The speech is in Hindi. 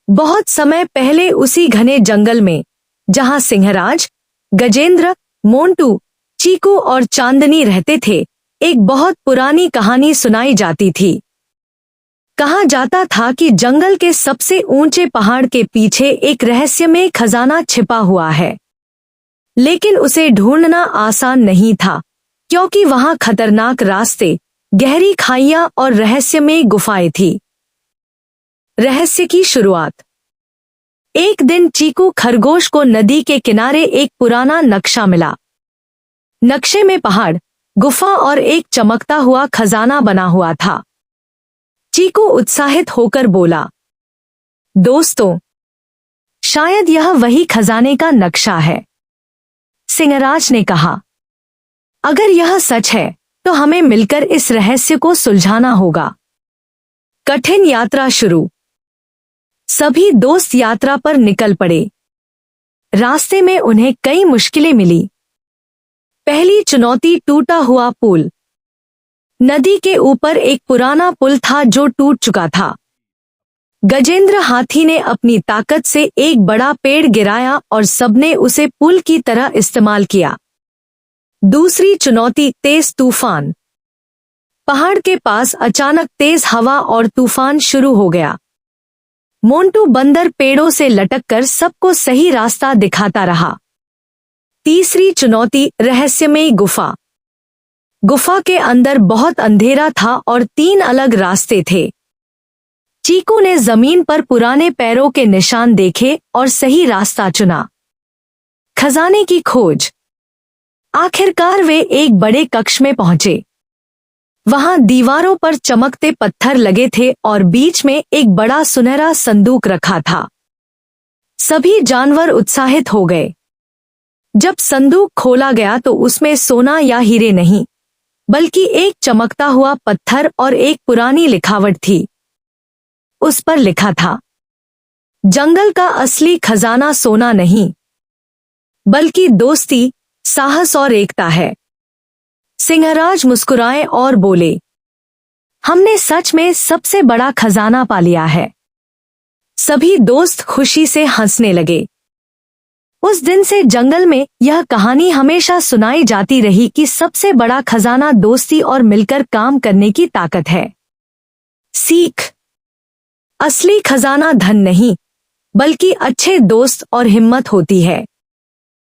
बहुत समय पहले उसी घने जंगल में, जहां सिंहराज, गजेंद्र, मोंटू, चीकू और चांदनी रहते थे, एक बहुत पुरानी कहानी सुनाई जाती थी। कहा जाता था कि जंगल के सबसे ऊंचे पहाड़ के पीछे एक रहस्यमय खजाना छिपा हुआ है, लेकिन उसे ढूंढना आसान नहीं था, क्योंकि वहां खतरनाक रास्ते, गहरी खाइयां और रहस्यमय गुफाएं थी। रहस्य की शुरुआत। एक दिन चीकू खरगोश को नदी के किनारे एक पुराना नक्शा मिला। नक्शे में पहाड़, गुफा और एक चमकता हुआ खजाना बना हुआ था। चीकू उत्साहित होकर बोला, दोस्तों, शायद यह वही खजाने का नक्शा है। सिंहराज ने कहा, अगर यह सच है तो हमें मिलकर इस रहस्य को सुलझाना होगा। कठिन यात्रा शुरू। सभी दोस्त यात्रा पर निकल पड़े। रास्ते में उन्हें कई मुश्किलें मिली। पहली चुनौती टूटा हुआ पुल। नदी के ऊपर एक पुराना पुल था जो टूट चुका था। गजेंद्र हाथी ने अपनी ताकत से एक बड़ा पेड़ गिराया और सबने उसे पुल की तरह इस्तेमाल किया। दूसरी चुनौती तेज तूफान। पहाड़ के पास अचानक तेज हवा और तूफान शुरू हो गया। मोंटू बंदर पेड़ों से लटककर सबको सही रास्ता दिखाता रहा। तीसरी चुनौती रहस्यमय गुफा। गुफा के अंदर बहुत अंधेरा था और 3 अलग रास्ते थे। चीकू ने जमीन पर पुराने पैरों के निशान देखे और सही रास्ता चुना। खजाने की खोज। आखिरकार वे एक बड़े कक्ष में पहुंचे। वहां दीवारों पर चमकते पत्थर लगे थे और बीच में एक बड़ा सुनहरा संदूक रखा था। सभी जानवर उत्साहित हो गए। जब संदूक खोला गया तो उसमें सोना या हीरे नहीं, बल्कि एक चमकता हुआ पत्थर और एक पुरानी लिखावट थी। उस पर लिखा था, जंगल का असली खजाना सोना नहीं, बल्कि दोस्ती, साहस और एकता है। सिंहराज मुस्कुराए और बोले, हमने सच में सबसे बड़ा खजाना पा लिया है। सभी दोस्त खुशी से हंसने लगे। उस दिन से जंगल में यह कहानी हमेशा सुनाई जाती रही कि सबसे बड़ा खजाना दोस्ती और मिलकर काम करने की ताकत है। सीख। असली खजाना धन नहीं, बल्कि अच्छे दोस्त और हिम्मत होती है।